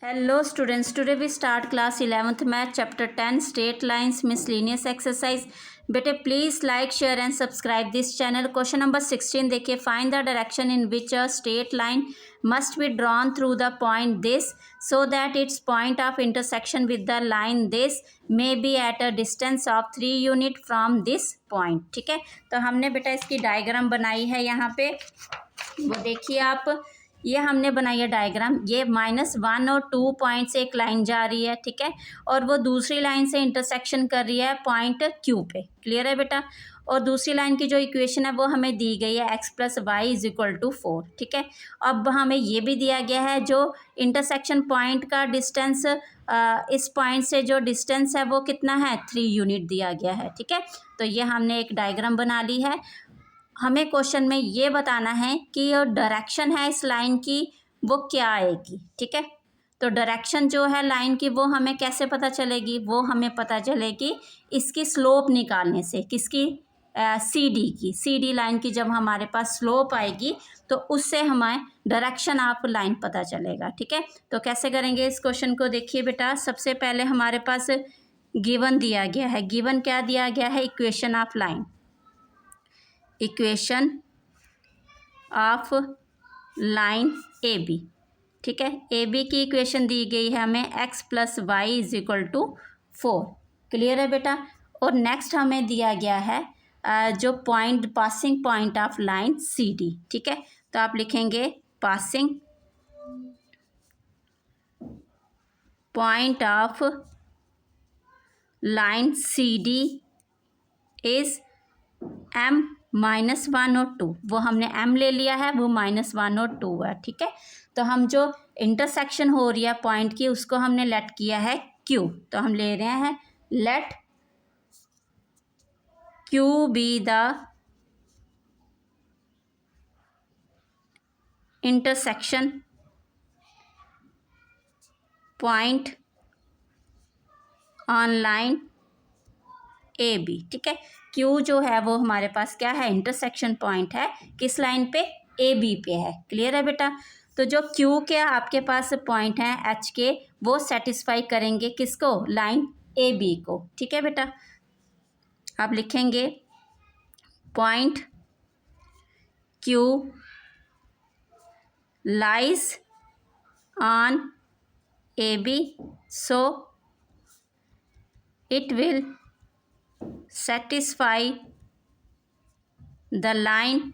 Hello students, today we start class 11th math chapter 10 straight lines miscellaneous exercise. बेटे please like share and subscribe this channel. Question number 16 देखिए. Find the direction in which a straight line must be drawn through the point this so that its point of intersection with the line this may be at a distance of 3 unit from this point. ठीक है, तो हमने बेटा इसकी diagram बनाई है यहाँ पे, वो देखिए आप. ये हमने बनाई है डायग्राम. ये -1 और 2 पॉइंट से एक लाइन जा रही है, ठीक है, और वो दूसरी लाइन से इंटरसेक्शन कर रही है पॉइंट क्यू पे. क्लियर है बेटा. और दूसरी लाइन की जो इक्वेशन है वो हमें दी गई है x + y = 4. ठीक है, अब हमें ये भी दिया गया है जो इंटरसेक्शन पॉइंट का डिस्टेंस, इस पॉइंट से जो डिस्टेंस है वो कितना है, 3 यूनिट दिया गया है. ठीक है, तो ये हमने एक डायग्राम बना ली है. हमें क्वेश्चन में ये बताना है कि जो डायरेक्शन है इस लाइन की वो क्या आएगी. ठीक है, तो डायरेक्शन जो है लाइन की वो हमें कैसे पता चलेगी, वो हमें पता चलेगी इसकी स्लोप निकालने से. किसकी, सी डी लाइन की जब हमारे पास स्लोप आएगी तो उससे हमें डायरेक्शन ऑफ लाइन पता चलेगा. ठीक है, तो कैसे करेंगे इस क्वेश्चन को. देखिए बेटा, सबसे पहले हमारे पास गिवन दिया गया है. गिवन क्या दिया गया है, equation of line, equation of line A B. ठीक है, ए बी की इक्वेशन दी गई है हमें x + y = 4. क्लियर है बेटा. और नेक्स्ट हमें दिया गया है जो point, passing point of line C D. ठीक है, तो आप लिखेंगे passing point of line C D is m -1 और 2. वो हमने m ले लिया है, वो -1 और 2 है. ठीक है, तो हम जो इंटरसेक्शन हो रही है पॉइंट की उसको हमने लेट किया है q. तो हम ले रहे हैं let q be the intersection point on line A B. ठीक है, Q जो है वो हमारे पास क्या है, इंटरसेक्शन पॉइंट है. किस लाइन पे, ए बी पे है. क्लियर है बेटा. तो जो Q के आपके पास पॉइंट हैं H के, वो सेटिस्फाई करेंगे किसको, लाइन ए बी को. ठीक है बेटा, आप लिखेंगे point Q lies on A B, so it will satisfy the line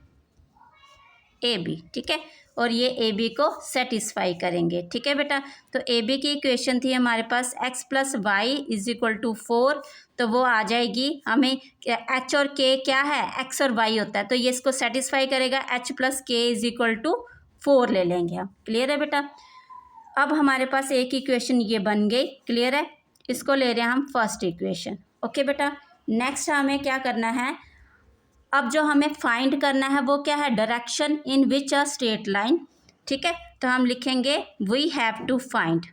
A B. ठीक है, और ये ए बी को सेटिस्फाई करेंगे. ठीक है बेटा, तो ए बी की इक्वेशन थी हमारे पास x + y = 4. तो वो आ जाएगी हमें, h और k क्या है, x और y होता है, तो ये इसको सेटिस्फाई करेगा. h + k = 4 ले लेंगे हम. क्लियर है बेटा. अब हमारे पास एक इक्वेशन ये बन गई. क्लियर है, इसको ले रहे हैं हम फर्स्ट इक्वेशन. ओके बेटा, नेक्स्ट हमें क्या करना है, अब जो हमें फाइंड करना है वो क्या है, direction in which a straight line. ठीक है, तो हम लिखेंगे we have to find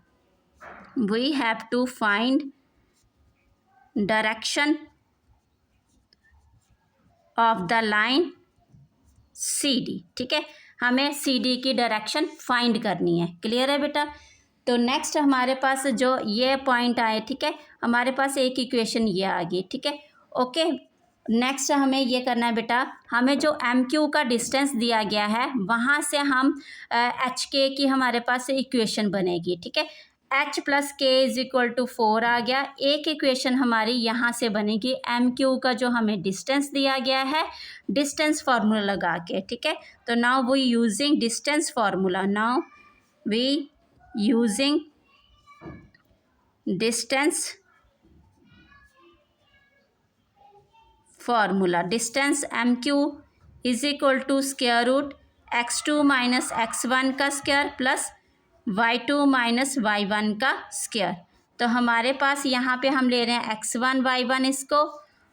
direction of the line C D. ठीक है, हमें सी डी की डायरेक्शन फाइंड करनी है. क्लियर है बेटा. तो नेक्स्ट हमारे पास जो ये पॉइंट आए, ठीक है, हमारे पास एक इक्वेशन ये आ गई. ठीक है, ओके. नेक्स्ट हमें ये करना है बेटा, हमें जो एम क्यू का डिस्टेंस दिया गया है वहाँ से हम एच के की हमारे पास इक्वेशन बनेगी. ठीक है, h + k = 4 आ गया. एक इक्वेशन हमारी यहाँ से बनेगी एम क्यू का जो हमें डिस्टेंस दिया गया है, डिस्टेंस फार्मूला लगा के. ठीक है, तो now we using distance formula, now we using distance formula. Distance M Q = √x2 - x1 का स्क्वायर प्लस y2 - y1 का स्क्वायर. तो हमारे पास यहाँ पे हम ले रहे हैं x1 y1 इसको,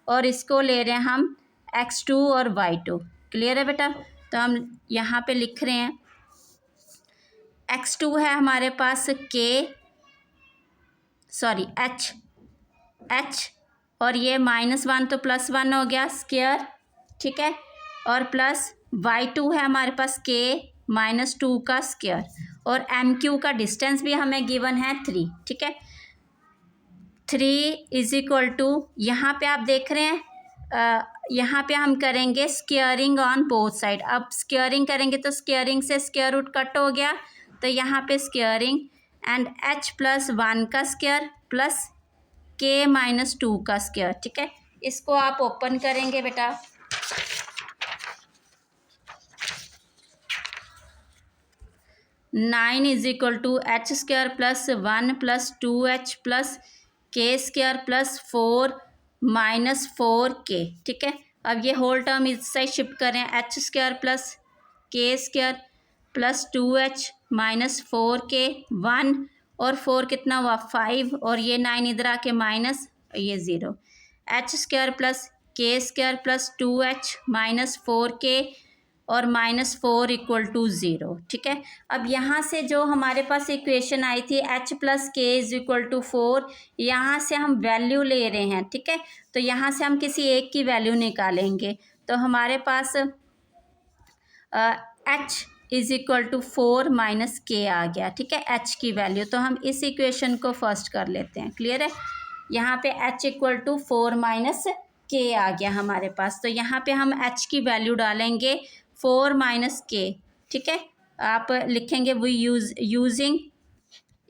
और इसको ले रहे हैं हम x2 और y2. क्लियर है बेटा. तो हम यहाँ पे लिख रहे हैं x2 है हमारे पास h, और ये -1 तो +1 हो गया स्क्वायर. ठीक है, और प्लस y2 है हमारे पास k -2 का स्क्वायर, और एम क्यू का डिस्टेंस भी हमें गिवन है 3, ठीक है। 3 इज इक्वल टू, यहाँ पे आप देख रहे हैं यहाँ पे हम करेंगे स्क्वेयरिंग ऑन बोथ साइड। अब स्क्वेयरिंग करेंगे तो स्क्वेयरिंग से स्क्वेयर रूट कट हो गया, तो यहाँ पे स्क्वेयरिंग एंड h प्लस 1 का स्क्वेयर प्लस k माइनस 2 का स्क्वेयर, ठीक है। इसको आप ओपन करेंगे बेटा, nine is equal to H square plus 1 plus 2h plus k square plus 4 minus 4k, ठीक है। अब ये होल टर्म इस साइड शिफ्ट करें, H square plus k square plus 2h minus 4k, 1 और 4 कितना हुआ 5, और ये 9 इधर आके माइनस, ये 0, H square plus k square plus 2h minus 4k और माइनस 4 इक्वल टू 0, ठीक है। अब यहाँ से जो हमारे पास इक्वेशन आई थी h प्लस के इज इक्वल टू 4, यहाँ से हम वैल्यू ले रहे हैं, ठीक है। तो यहाँ से हम किसी एक की वैल्यू निकालेंगे, तो हमारे पास h is equal to 4 minus K आ गया, ठीक है, h की वैल्यू। तो हम इस इक्वेशन को फर्स्ट कर लेते हैं, क्लियर है। यहाँ पे h equal to 4 minus K आ गया हमारे पास, तो यहाँ पे हम h की वैल्यू डालेंगे 4 माइनस के, ठीक है। आप लिखेंगे वी यूजिंग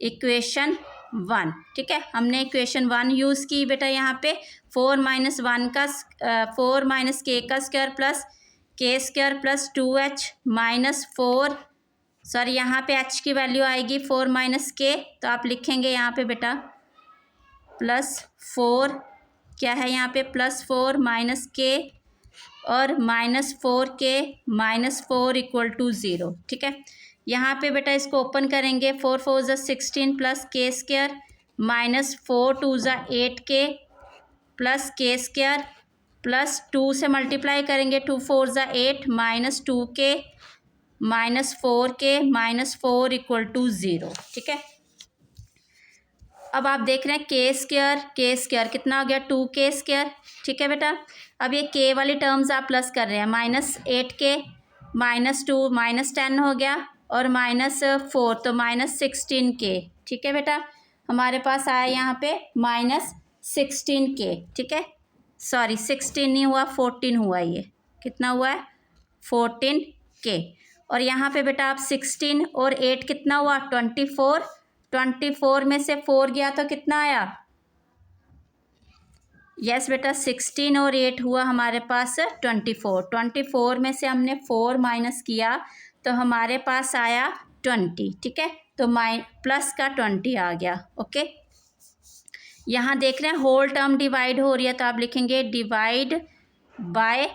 इक्वेशन 1, ठीक है। हमने इक्वेशन 1 यूज़ की बेटा, यहाँ पे 4 माइनस 1 का 4 माइनस के का स्क्वायर प्लस के square plus 2h minus 4, sorry यहाँ पे h की वैल्यू आएगी 4 माइनस के, तो आप लिखेंगे यहाँ पे बेटा प्लस 4, क्या है यहाँ पे प्लस 4 माइनस के और minus 4k minus 4 equal to 0, ठीक है। यहाँ पे बेटा इसको ओपन करेंगे, 4 4 ज़ा 16 प्लस के स्क्वायर माइनस 4 2 ज़ा 8k प्लस के स्क्वायर प्लस 2 से मल्टीप्लाई करेंगे, 2 4 ज़ा 8 minus 2k minus 4k minus 4 equal to 0, ठीक है। अब आप देख रहे हैं के स्क्वायर कितना हो गया 2k स्क्वायर, ठीक है बेटा। अब ये k वाली टर्म्स आप प्लस कर रहे हैं, माइनस 8k माइनस 2 माइनस 10 हो गया और माइनस 4 तो माइनस 16k, ठीक है बेटा। हमारे पास आया यहाँ पे माइनस 16k, ठीक है, सॉरी 16 नहीं हुआ 14 हुआ, ये कितना हुआ है 14k। और यहाँ पे बेटा आप 16 और 8 कितना हुआ 24, 24 में से 4 गया तो कितना आया, यस बेटा 16 और 8 हुआ हमारे पास 24, 24 में से हमने 4 माइनस किया तो हमारे पास आया 20, ठीक है। तो प्लस का 20 आ गया, ओके। यहाँ देख रहे हैं होल टर्म डिवाइड हो रही है, तो आप लिखेंगे डिवाइड बाय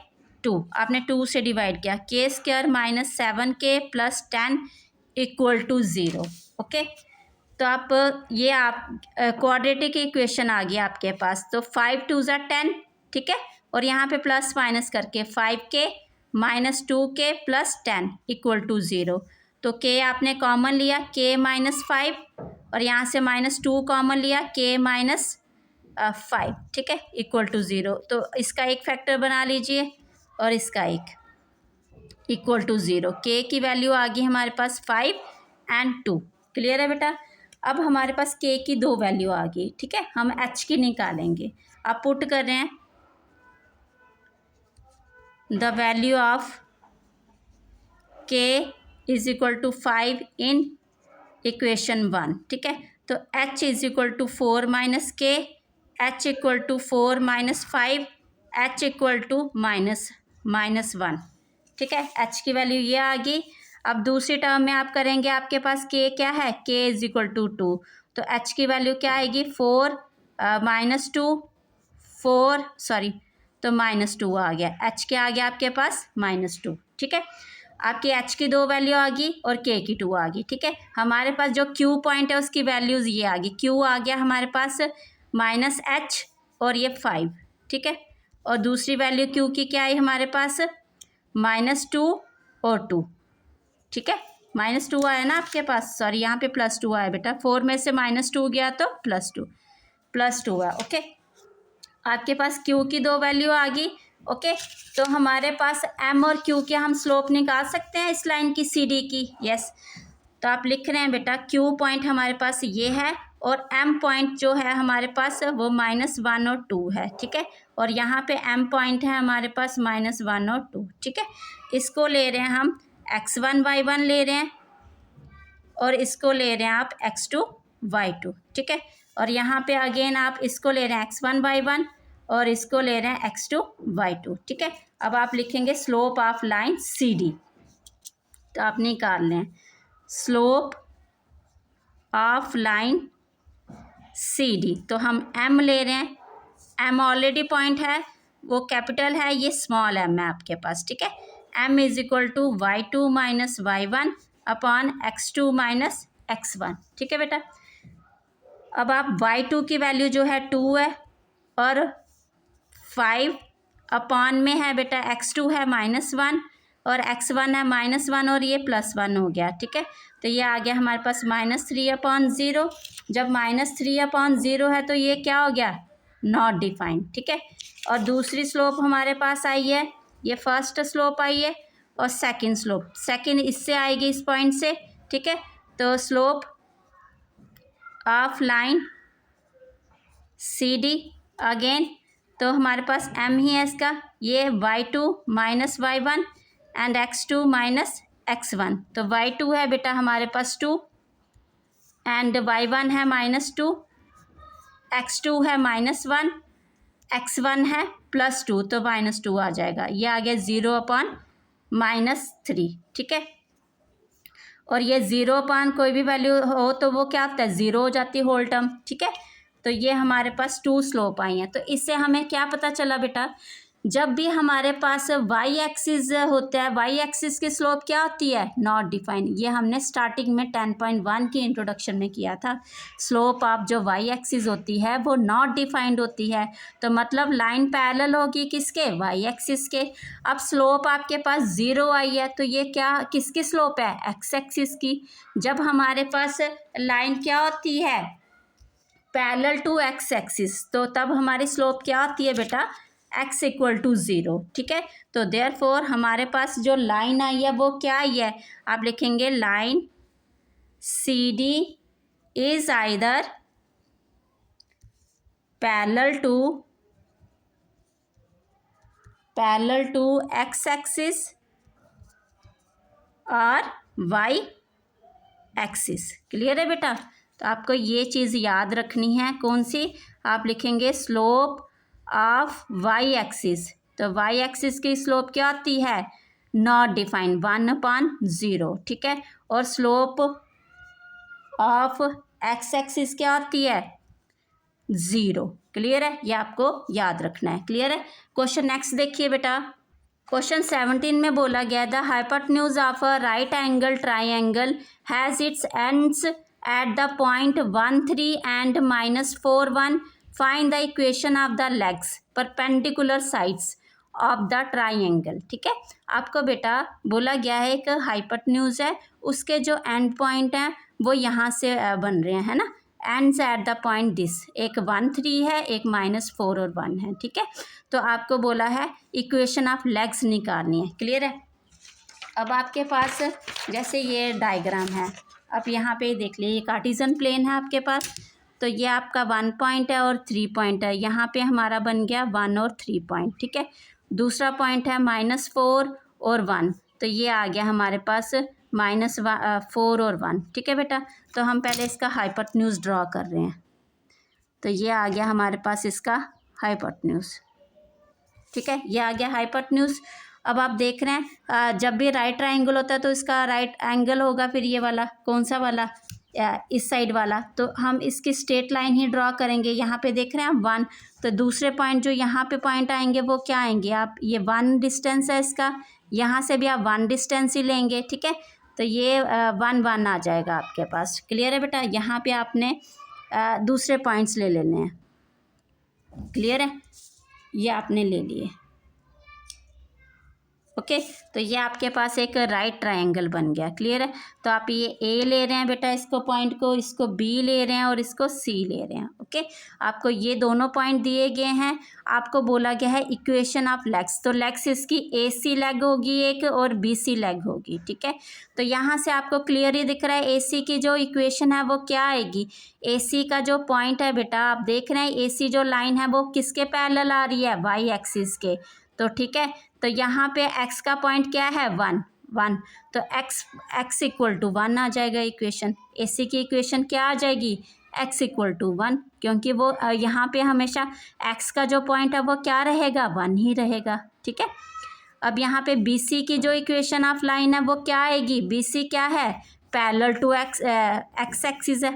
2, आपने 2 से डिवाइड किया, K square minus 7k plus 10 equal to 0, okay. तो आप ये आप क्वाड्रेटिक इक्वेशन आ गया आपके पास, तो 5 2 ज़ा 10, ठीक है, और यहाँ पे प्लस माइनस करके 5k minus 2k plus 10 equal to 0, तो k आपने कॉमन लिया k माइनस 5 और यहाँ से माइनस 2 कॉमन लिया k माइनस 5, ठीक है, इक्वल टू 0। तो इसका एक फैक्टर बना लीजिए और इसका एक इक्वल टू 0, k की वैल्यू आ गई हमारे पास 5 एंड 2, क्लियर है बेटा। अब हमारे पास k की 2 वैल्यू आ गई, ठीक है, हम h की निकालेंगे। आप पुट कर रहे हैं the value of k is equal to 5 in equation 1, ठीक है। तो h is equal to 4 minus K, h equal to 4 minus 5, h equal to minus 1, ठीक है। h की वैल्यू ये आ गई। अब दूसरी टर्म में आप करेंगे, आपके पास k क्या है, k इज इक्वल टू 2, तो h की वैल्यू क्या आएगी 4 माइनस 2 4 सॉरी तो माइनस 2 आ गया, h क्या आ गया आपके पास -2, ठीक है। आपकी h की 2 वैल्यू आ गई और k की 2 आ गई, ठीक है। हमारे पास जो q पॉइंट है उसकी वैल्यूज़ ये आ गई, q आ गया हमारे पास -h और ये 5, ठीक है। और दूसरी वैल्यू q की क्या आई हमारे पास -2 और 2, ठीक है, -2 आया ना आपके पास, सॉरी यहाँ पे +2 आया बेटा, 4 में से -2 गया तो +2 है, ओके। आपके पास q की 2 वैल्यू आ गई, ओके। तो हमारे पास m और q के हम स्लोप निकाल सकते हैं इस लाइन की CD की, यस। तो आप लिख रहे हैं बेटा Q पॉइंट हमारे पास ये है और M पॉइंट जो है हमारे पास वो -1 और 2 है, ठीक है। और यहाँ पे M पॉइंट है हमारे पास -1 और 2, ठीक है। इसको ले रहे हैं हम x1 y1 ले रहे हैं और इसको ले रहे हैं आप x2 y2, ठीक है। और यहाँ पे अगेन आप इसको ले रहे हैं x1 y1 और इसको ले रहे हैं x2 y2, ठीक है। अब आप लिखेंगे स्लोप ऑफ लाइन CD, तो आप निकाल लें स्लोप ऑफ लाइन CD। तो हम M ले रहे हैं, M ऑलरेडी पॉइंट है, वो कैपिटल है, ये स्मॉल m है आपके पास, ठीक है। M is equal to y2 minus y1 upon x2 minus x1, ठीक है बेटा। अब आप y2 की वैल्यू जो है 2 है और 5 अपॉन में है बेटा x2 है -1 और x1 है -1 और ये +1 हो गया, ठीक है। तो ये आ गया हमारे पास -3/0। जब -3/0 है तो ये क्या हो गया, नॉट डिफाइंड, ठीक है। और दूसरी स्लोप हमारे पास आई है, ये फर्स्ट स्लोप आई है और सेकंड स्लोप, सेकंड इससे आएगी इस पॉइंट से, ठीक है। तो slope of line CD again, तो हमारे पास M ही है इसका, ये y2 minus y1 and x2 minus x1। तो y2 है बेटा हमारे पास 2 एंड y1 है -2, x2 है -1, x1 है +2, तो -2 आ जाएगा, ये आ गया 0/-3, ठीक है। और ये 0 कोई भी वैल्यू हो तो वो क्या होता है, 0 हो जाती है होल टर्म, ठीक है। तो ये हमारे पास 2 स्लोप आई हैं। तो इससे हमें क्या पता चला बेटा, जब भी हमारे पास y एक्सिस होता है, y एक्सिस की स्लोप क्या होती है, नॉट डिफाइंड। ये हमने स्टार्टिंग में 10.1 की इंट्रोडक्शन में किया था। स्लोप ऑफ जो y एक्सिस होती है वो नॉट डिफाइंड होती है, तो मतलब लाइन पैरेलल होगी किसके, y एक्सिस के। अब स्लोप आपके पास 0 आई है तो ये क्या किसकी स्लोप है, x एक्सिस की। जब हमारे पास लाइन क्या होती है, पैरेलल टू x एक्सिस, तो तब हमारी स्लोप क्या होती है बेटा, x इक्वल टू 0, ठीक है। तो देयरफॉर हमारे पास जो लाइन आई है वो क्या आई है, आप लिखेंगे line CD is either parallel to x axis और y एक्सिस। क्लियर है बेटा। तो आपको ये चीज़ याद रखनी है, कौन सी, आप लिखेंगे स्लोप ऑफ y एक्सिस। तो y एक्सिस की स्लोप क्या होती है, नॉट डिफाइंड, 1/0, ठीक है। और स्लोप ऑफ x एक्सिस क्या होती है, 0। क्लियर है, ये आपको याद रखना है। क्लियर है। क्वेश्चन नेक्स्ट देखिए बेटा, क्वेश्चन 17 में बोला गया the hypotenuse of a right angle triangle has its ends at the point 1 3 and -4 1, find the equation of the legs perpendicular sides of the triangle, ठीक है। आपको बेटा बोला गया है एक हाइपोटेन्यूज है, उसके जो एंड पॉइंट हैं वो यहाँ से बन रहे हैं ना, ends at the point this, एक 1 3 है, एक -4 और 1 है, ठीक है। तो आपको बोला है इक्वेशन ऑफ लेग्स निकालनी है। क्लियर है। अब आपके पास जैसे ये डायग्राम है, अब यहाँ पे देख लीजिए कार्टेशियन प्लेन है आपके पास, तो ये आपका 1 पॉइंट है और 3 पॉइंट है, यहाँ पे हमारा बन गया 1 और 3 पॉइंट, ठीक है। दूसरा पॉइंट है -4 और 1, तो ये आ गया हमारे पास -4 और 1, ठीक है बेटा। तो हम पहले इसका हाइपोटेन्यूज ड्रॉ कर रहे हैं, तो ये आ गया हमारे पास इसका हाइपोटेन्यूज, ठीक है, ये आ गया हाइपोटेन्यूज। अब आप देख रहे हैं जब भी राइट ट्राइंगल होता है तो इसका राइट एंगल होगा, फिर ये वाला कौन सा वाला, इस साइड वाला, तो हम इसकी स्ट्रेट लाइन ही ड्रॉ करेंगे। यहाँ पे देख रहे हैं आप 1, तो दूसरे पॉइंट जो यहाँ पे पॉइंट आएंगे वो क्या आएंगे, आप ये 1 डिस्टेंस है इसका, यहाँ से भी आप 1 डिस्टेंस ही लेंगे, ठीक है। तो ये 1 1 आ जाएगा आपके पास। क्लियर है बेटा। यहाँ पे आपने दूसरे पॉइंट्स ले लेने हैं। क्लियर है, ये आपने ले लिए। ओके, तो ये आपके पास एक राइट ट्रायंगल बन गया। क्लियर है। तो आप ये ए ले रहे हैं बेटा इसको पॉइंट को, इसको बी ले रहे हैं और इसको सी ले रहे हैं। ओके, आपको ये दोनों पॉइंट दिए गए हैं। आपको बोला गया है इक्वेशन ऑफ लेग्स, तो लेग्स इसकी ए सी लेग होगी एक और बी सी लेग होगी। ठीक है, तो यहाँ से आपको क्लियरली दिख रहा है ए सी की जो इक्वेशन है वो क्या आएगी। ए सी का जो पॉइंट है बेटा आप देख रहे हैं ए सी जो लाइन है वो किसके पैरेलल आ रही है, वाई एक्सिस के। तो ठीक है, तो यहाँ पे x का पॉइंट क्या है, 1, तो x इक्वल टू 1 आ जाएगा इक्वेशन। AC की इक्वेशन क्या आ जाएगी, x इक्वल टू 1, क्योंकि वो यहाँ पे हमेशा x का जो पॉइंट है वो क्या रहेगा, 1 ही रहेगा। ठीक है, अब यहाँ पे BC की जो इक्वेशन ऑफ लाइन है वो क्या आएगी, BC क्या है, पैरेलल टू x एक्सिस है,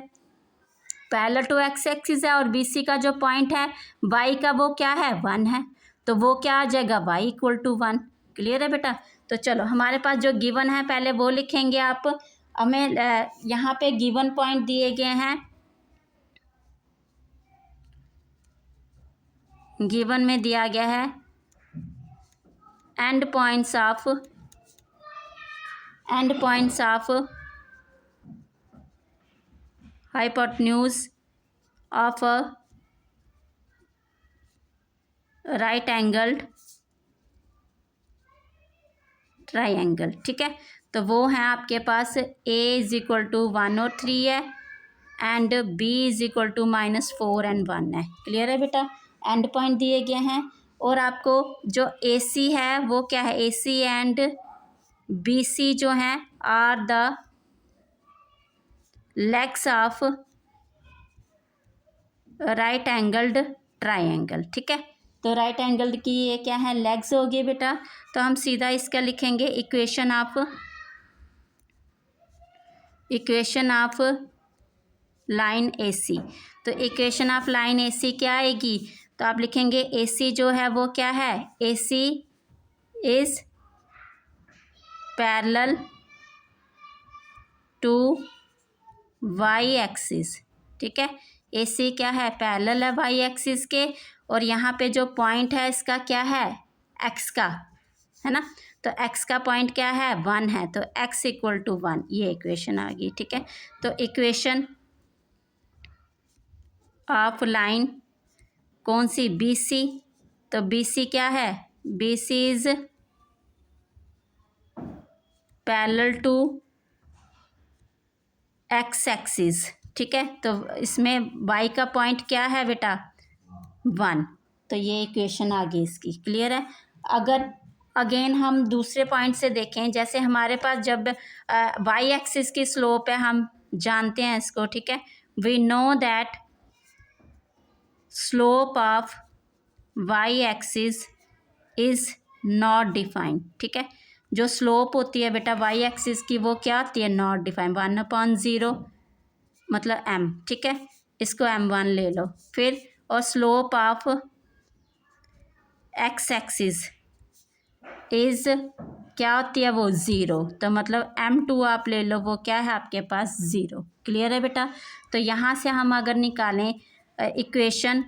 पैरेलल टू x एक्सिस है, और BC का जो पॉइंट है y का वो क्या है, 1 है, तो वो क्या आ जाएगा, y इक्वल टू 1। क्लियर है बेटा। तो चलो हमारे पास जो गिवन है पहले वो लिखेंगे आप। हमें यहाँ पे गिवन पॉइंट दिए गए हैं, गिवन में दिया गया है end points of hypotenuse of right angled triangle. ठीक है, तो वो है आपके पास a इज इक्वल टू 1 और 3 है and b is equal to -4 and 1 है। क्लियर है बेटा, एंड पॉइंट दिए गए हैं। और आपको जो AC है वो क्या है, AC एंड BC जो हैं are the legs of right angled triangle. ठीक है, तो राइट एंगल की ये क्या है, लेग्स हो गए बेटा। तो हम सीधा इसका लिखेंगे इक्वेशन ऑफ लाइन AC। तो इक्वेशन ऑफ लाइन AC क्या आएगी, तो आप लिखेंगे AC जो है वो क्या है, AC is parallel to y axis. ठीक है, AC क्या है, पैरेलल है y एक्सिस के, और यहाँ पे जो पॉइंट है इसका क्या है, x का है ना, तो x का पॉइंट क्या है, 1 है, तो x इक्वल टू 1, ये इक्वेशन आ गई। ठीक है, तो इक्वेशन ऑफ लाइन कौन सी, BC, तो BC क्या है, BC is parallel to x axis. ठीक है, तो इसमें y का पॉइंट क्या है बेटा, 1, तो ये इक्वेशन आ गई इसकी। क्लियर है। अगर अगेन हम दूसरे पॉइंट से देखें, जैसे हमारे पास जब y एक्सिस की स्लोप है, हम जानते हैं इसको। ठीक है, we know that slope of y axis is not defined. ठीक है, जो स्लोप होती है बेटा y एक्सिस की वो क्या होती है, नॉट डिफाइंड, 1/0 मतलब m। ठीक है, इसको m1 ले लो फिर, और slope of x axis is क्या होती है, वो 0, तो मतलब m2 आप ले लो, वो क्या है आपके पास, 0। क्लियर है बेटा। तो यहाँ से हम अगर निकालें इक्वेशन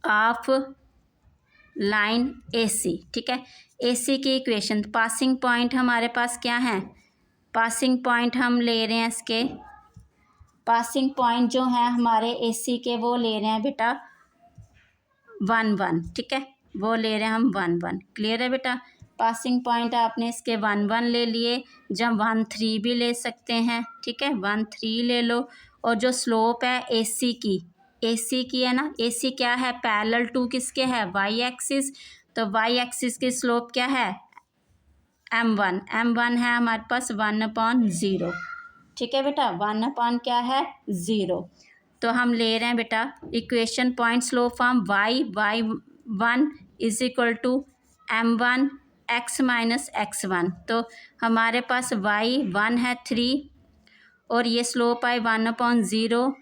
ऑफ लाइन AC। ठीक है, AC की इक्वेशन, पासिंग पॉइंट हमारे पास क्या है, पासिंग पॉइंट हम ले रहे हैं इसके, पासिंग पॉइंट जो है हमारे AC के वो ले रहे हैं बेटा 1, 1। ठीक है, वो ले रहे हैं हम 1, 1। क्लियर है बेटा, पासिंग पॉइंट आपने इसके 1, 1 ले लिए, जब 1, 3 भी ले सकते हैं। ठीक है, 1, 3 ले लो, और जो स्लोप है AC की है ना, AC क्या है, पैरेलल टू किसके है, y एक्सिस, तो y एक्सिस की स्लोप क्या है, m1 है हमारे पास 1/0। ठीक है बेटा, 1 क्या है, 0। तो हम ले रहे हैं बेटा equation point slope form y1 is equal to m1 x minus x1। तो हमारे पास y1 है 3, और ये स्लोप है 1/0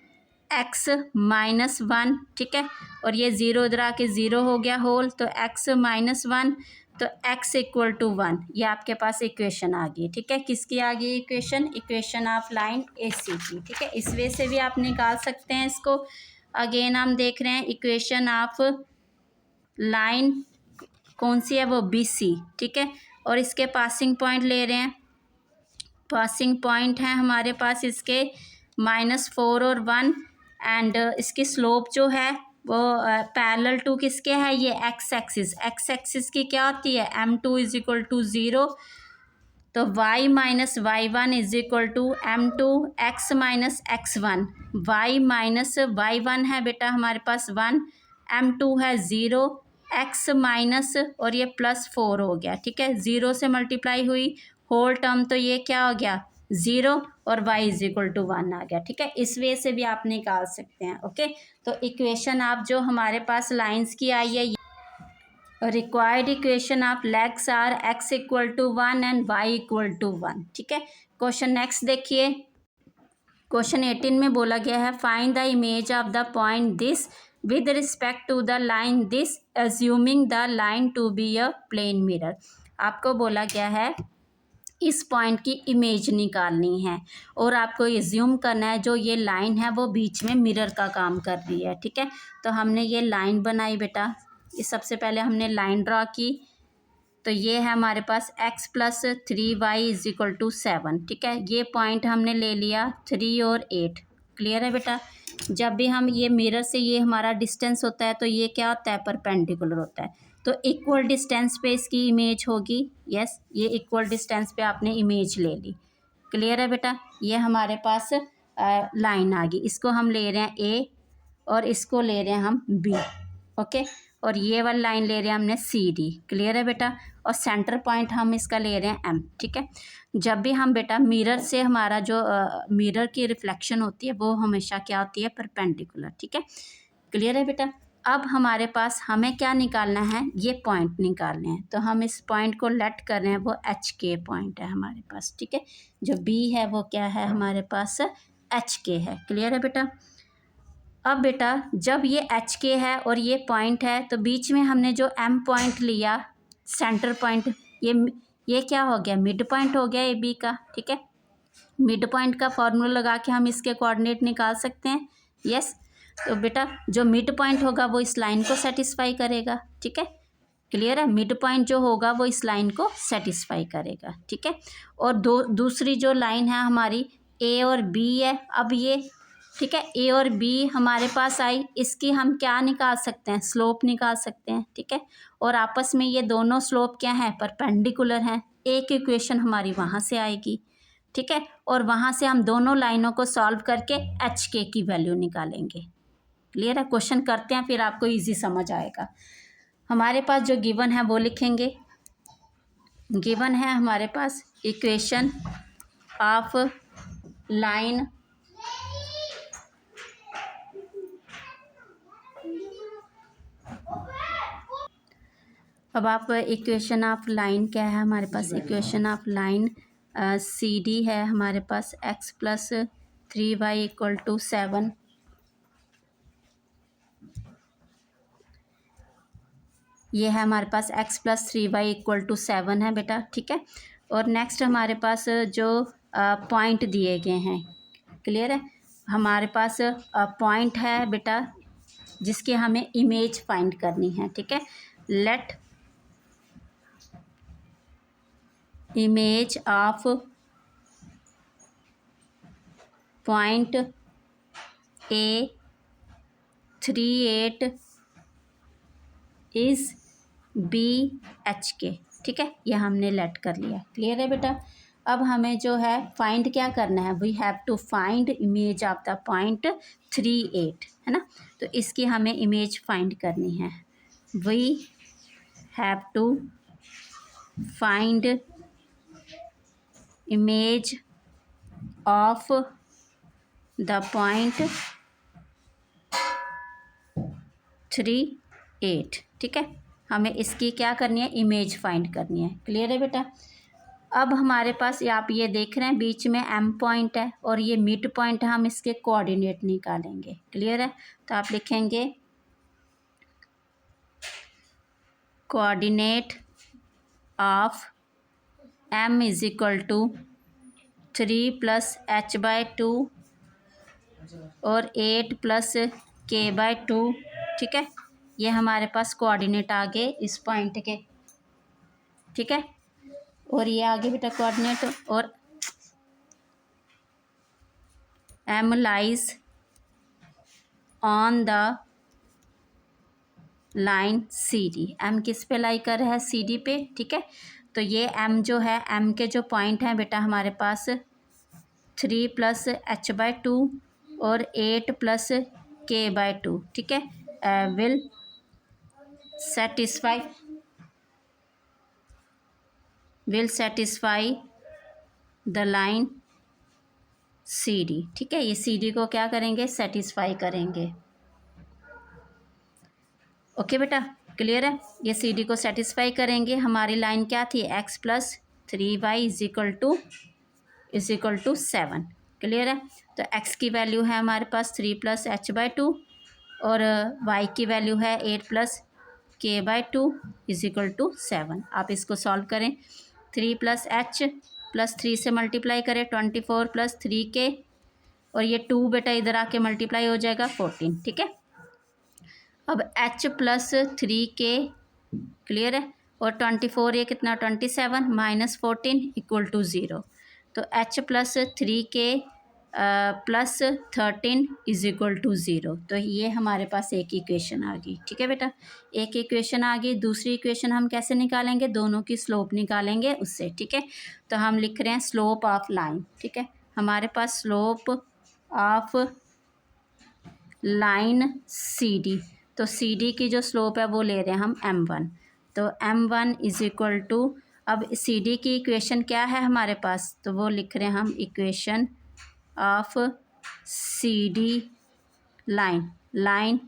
x माइनस 1। ठीक है, और ये 0 इधर आके 0 हो गया होल, तो x माइनस 1, तो x इक्वल टू 1, ये आपके पास इक्वेशन आ गई। ठीक है, किसकी आ गई इक्वेशन ऑफ लाइन AC की। ठीक है, इस वे से भी आप निकाल सकते हैं इसको। अगेन हम देख रहे हैं इक्वेशन ऑफ लाइन कौन सी है वो BC, ठीक है। और इसके पासिंग पॉइंट ले रहे हैं, पासिंग पॉइंट हैं हमारे पास इसके -4 और 1 एंड इसकी स्लोप जो है वो पैरेलल टू किसके है, ये एक्स एक्सिस की क्या होती है, m2 = 0, तो y - y1 = m2 x - x1, y - y1 है बेटा हमारे पास 1, m2 है 0, x माइनस और ये +4 हो गया, ठीक है। 0 से मल्टीप्लाई हुई होल टर्म, तो ये क्या हो गया 0 और y = 1 आ गया, ठीक है। इस वे से भी आप निकाल सकते हैं, ओके। तो इक्वेशन आप जो हमारे पास लाइंस की आई है, required equation of legs are x = 1 and y = 1, ठीक है। क्वेश्चन नेक्स्ट देखिए, क्वेश्चन 18 में बोला गया है find the image of the point this with respect to the line this assuming the line to be a plane mirror. आपको बोला गया है इस पॉइंट की इमेज निकालनी है और आपको एज्यूम करना है जो ये लाइन है वो बीच में मिरर का काम कर रही है, ठीक है। तो हमने ये लाइन बनाई बेटा, ये सबसे पहले हमने लाइन ड्रा की, तो ये है हमारे पास x + 3y = 7, ठीक है। ये पॉइंट हमने ले लिया 3 और 8, क्लियर है बेटा। जब भी हम ये मिरर से ये हमारा डिस्टेंस होता है तो ये क्या होता है, परपेंडिकुलर होता है, तो इक्वल डिस्टेंस पे इसकी इमेज होगी, यस, ये इक्वल डिस्टेंस पे आपने इमेज ले ली, क्लियर है बेटा। ये हमारे पास लाइन आ गई, इसको हम ले रहे हैं A और इसको ले रहे हैं हम B, ओके। और ये वाली लाइन ले रहे हैं हमने CD, क्लियर है बेटा। और सेंटर पॉइंट हम इसका ले रहे हैं M, ठीक है। जब भी हम बेटा मिरर से हमारा जो मिरर की रिफ्लेक्शन होती है वो हमेशा क्या होती है, परपेंडिकुलर, ठीक है, क्लियर है बेटा। अब हमारे पास हमें क्या निकालना है, ये पॉइंट निकालने हैं, तो हम इस पॉइंट को लेट कर रहे हैं, वो HK पॉइंट है हमारे पास, ठीक है। जो B है वो क्या है हमारे पास, HK है, क्लियर है बेटा। अब बेटा जब ये HK है और ये पॉइंट है तो बीच में हमने जो M पॉइंट लिया, सेंटर पॉइंट, ये क्या हो गया, मिड पॉइंट हो गया AB का, ठीक है। मिड पॉइंट का फॉर्मूला लगा के हम इसके कोऑर्डिनेट निकाल सकते हैं, यस। तो बेटा जो मिड पॉइंट होगा वो इस लाइन को सेटिस्फाई करेगा, ठीक है, क्लियर है। मिड पॉइंट जो होगा वो इस लाइन को सेटिस्फाई करेगा, ठीक है। और दूसरी जो लाइन है हमारी A और B है, अब ये, ठीक है, A और B हमारे पास आई, इसकी हम क्या निकाल सकते हैं, स्लोप निकाल सकते हैं, ठीक है। और आपस में ये दोनों स्लोप क्या है, परपेंडिकुलर हैं, एक इक्वेशन हमारी वहाँ से आएगी, ठीक है। और वहाँ से हम दोनों लाइनों को सॉल्व करके HK की वैल्यू निकालेंगे, क्लियर है। क्वेश्चन करते हैं फिर आपको इजी समझ आएगा। हमारे पास जो गिवन है वो लिखेंगे, गिवन है हमारे पास इक्वेशन ऑफ लाइन अब आप इक्वेशन ऑफ लाइन क्या है हमारे पास, इक्वेशन ऑफ लाइन CD है हमारे पास x + 3y = 7, ये है हमारे पास x + 3y = 7 है बेटा, ठीक है। और नेक्स्ट हमारे पास जो पॉइंट दिए गए हैं, क्लियर है, हमारे पास पॉइंट है बेटा जिसकी हमें इमेज फाइंड करनी है, ठीक है। Let image of point A 3 8 is BHK, ठीक है, यह हमने लेट कर लिया, क्लियर है बेटा। अब हमें जो है फाइंड क्या करना है, we have to find image of the point 3 8, है ना। तो इसकी हमें इमेज फाइंड करनी है, we have to find image of the point 3 8, ठीक है। हमें इसकी क्या करनी है, इमेज फाइंड करनी है, क्लियर है बेटा। अब हमारे पास आप ये देख रहे हैं बीच में M पॉइंट है और ये मिड पॉइंट है, हम इसके कोऑर्डिनेट निकालेंगे, क्लियर है। तो आप लिखेंगे कोऑर्डिनेट ऑफ M = 3 + h/2 और 8 + k/2, ठीक है। ये हमारे पास कोऑर्डिनेट आ गए इस पॉइंट के, ठीक है। और ये आगे बेटा कोऑर्डिनेट, और M lies on the line CD। M किस पे लाई कर रहा है? CD पे, ठीक है। तो ये M जो है, M के जो पॉइंट हैं बेटा हमारे पास 3 + h/2 और 8 + k/2, ठीक है। Will satisfy the line CD, ठीक है। ये CD को क्या करेंगे? सेटिस्फाई करेंगे। ओके बेटा, क्लियर है? ये CD को सेटिस्फाई करेंगे। हमारी लाइन क्या थी? x + 3y = 7, क्लियर है। तो x की वैल्यू है हमारे पास 3 + h/2 और y की वैल्यू है 8 + k/2 = 7। आप इसको सॉल्व करें। 3 + h + 3 से मल्टीप्लाई करें 24 + 3k, और ये 2 बेटा इधर आके मल्टीप्लाई हो जाएगा 14, ठीक है। अब h + 3k, क्लियर है, और 24 ये कितना 27 - 14 = 0। तो h + 3k + 13 = 0। तो ये हमारे पास एक इक्वेशन आ गई, ठीक है बेटा। एक इक्वेशन आ गई। दूसरी इक्वेशन हम कैसे निकालेंगे? दोनों की स्लोप निकालेंगे उससे, ठीक है। तो हम लिख रहे हैं स्लोप ऑफ लाइन, ठीक है। हमारे पास स्लोप ऑफ लाइन CD, तो CD की जो स्लोप है वो ले रहे हैं हम M1। तो M1 = अब CD की इक्वेशन क्या है हमारे पास? तो वो लिख रहे हैं हम equation of CD line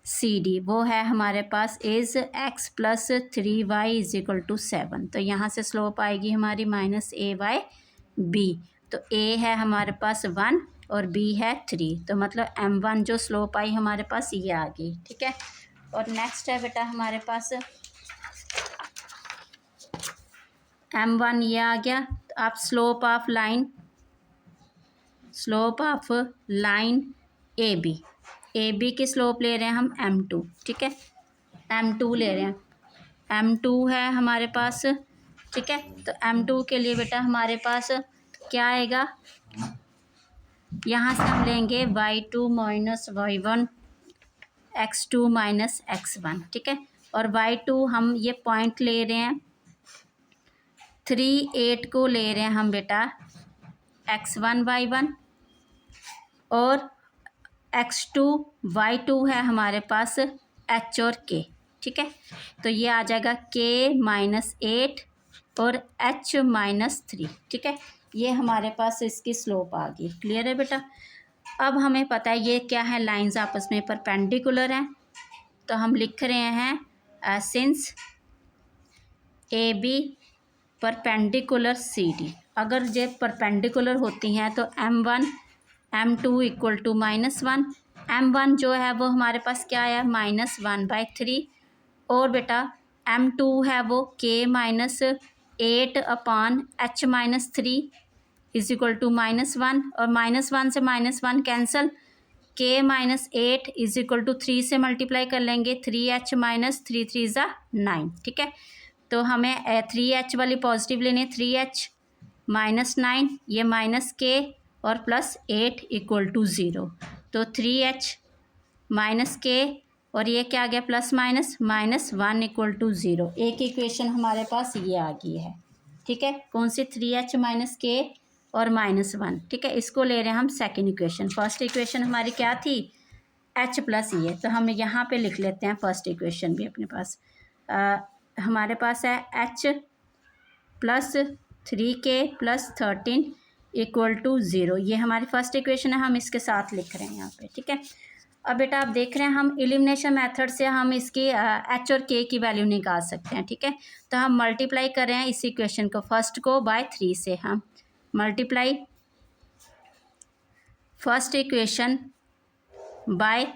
CD, वो है हमारे पास इज़ x + 3y = 7। तो यहाँ से स्लोप आएगी हमारी -a/b। तो a है हमारे पास 1 और b है 3, तो मतलब M1 जो स्लोप आई हमारे पास ये आ गई, ठीक है। और नेक्स्ट है बेटा हमारे पास M1 ये आ गया। तो आप स्लोप ऑफ लाइन AB की स्लोप ले रहे हैं हम M2, ठीक है। M2 ले रहे हैं, M2 है हमारे पास, ठीक है। तो M2 के लिए बेटा हमारे पास क्या आएगा? यहाँ से हम लेंगे y2 - y1 x2 - x1, ठीक है। और y2 हम ये पॉइंट ले रहे हैं 3, 8 को ले रहे हैं हम बेटा x1 y1, और x2 y2 है हमारे पास h और k, ठीक है। तो ये आ जाएगा k - 8 और h - 3, ठीक है। ये हमारे पास इसकी स्लोप आ गई, क्लियर है बेटा। अब हमें पता है ये क्या है, लाइंस आपस में परपेंडिकुलर हैं। तो हम लिख रहे हैं सिंस AB परपेंडिकुलर CD। अगर ये परपेंडिकुलर होती हैं तो M1 M2 = -1। M1 जो है वो हमारे पास क्या आया? -1/3, और बेटा M2 है वो k - 8/h - 3 = -1, और -1 से -1 कैंसल, k - 8 = 3 से मल्टीप्लाई कर लेंगे 3h - 3 3 = 9, ठीक है। तो हमें 3h वाली पॉजिटिव लेनी है, 3h - 9, ये -k और +8 = 0। तो 3h - k और ये क्या आ गया? ±1 = 0। एक इक्वेशन हमारे पास ये आ गई है, ठीक है। कौन सी? 3h - k और -1, ठीक है। इसको ले रहे हैं हम सेकेंड इक्वेशन। फर्स्ट इक्वेशन हमारी क्या थी? h + ये, तो हम यहाँ पे लिख लेते हैं फर्स्ट इक्वेशन भी अपने पास। हमारे पास है h + 3k + 13 = 0। ये हमारी फर्स्ट इक्वेशन है, हम इसके साथ लिख रहे हैं यहाँ पे, ठीक है। अब बेटा आप देख रहे हैं हम एलिमिनेशन मेथड से हम इसकी h और k की वैल्यू निकाल सकते हैं, ठीक है। तो हम मल्टीप्लाई कर रहे हैं इस इक्वेशन को, फर्स्ट को बाय 3 से हम मल्टीप्लाई फर्स्ट इक्वेशन बाय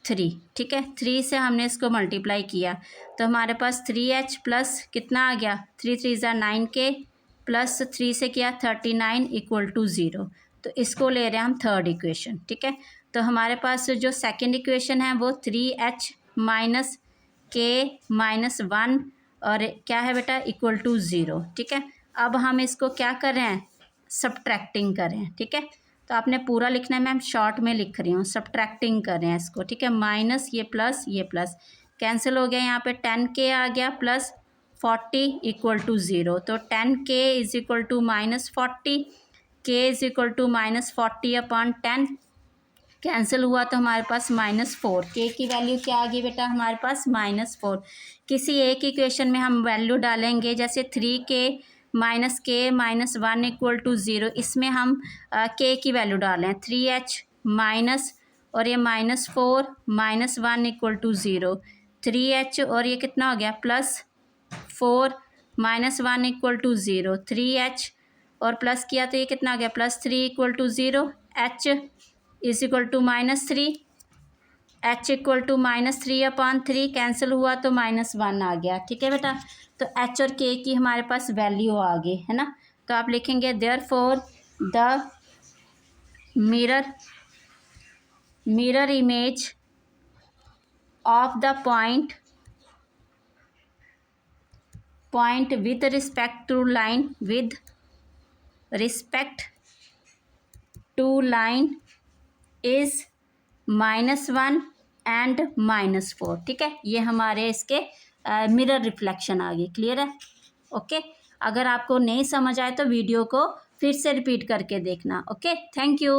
3, ठीक है। 3 से हमने इसको मल्टीप्लाई किया तो हमारे पास 3h प्लस कितना आ गया? 3 3 = 9k प्लस 3 से किया 39 = 0। तो इसको ले रहे हैं हम थर्ड इक्वेशन, ठीक है। तो हमारे पास जो सेकंड इक्वेशन है वो 3h - k - 1 और क्या है बेटा, इक्वल टू 0। ठीक है, अब हम इसको क्या कर रहे हैं, सब्ट्रैक्टिंग कर रहे हैं। ठीक है, तो आपने पूरा लिखना है, मैं शॉर्ट में लिख रही हूँ, सब्ट्रैक्टिंग कर रहे हैं इसको। ठीक है, माइनस ये प्लस कैंसिल हो गया, यहाँ पे 10k आ गया प्लस 40 इक्वल टू 0। तो 10k is equal to -40, k is equal to -40 upon 10, cancel हुआ तो हमारे पास -4, k की वैल्यू क्या आ गई बेटा हमारे पास -4। किसी एक इक्वेशन में हम वैल्यू डालेंगे, जैसे 3k माइनस के माइनस 1 इक्वल टू 0, इसमें हम k की वैल्यू डालें 3h माइनस और ये -4 -1 इक्वल टू 0, 3h और ये कितना हो गया +4 -1 इक्वल टू 0, 3h और प्लस किया तो ये कितना आ गया +3 equal to 0, h is equal to -3, h equal to -3 upon 3, cancel हुआ तो -1 आ गया। ठीक है बेटा, तो h और k की हमारे पास वैल्यू आ गई है ना। तो आप लिखेंगे therefore the mirror image of the point with respect to line is -1 and -4। ठीक है, ये हमारे इसके मिरर रिफ्लेक्शन आ गई। क्लियर है? ओके, अगर आपको नहीं समझ आए तो वीडियो को फिर से रिपीट करके देखना। Okay, thank you.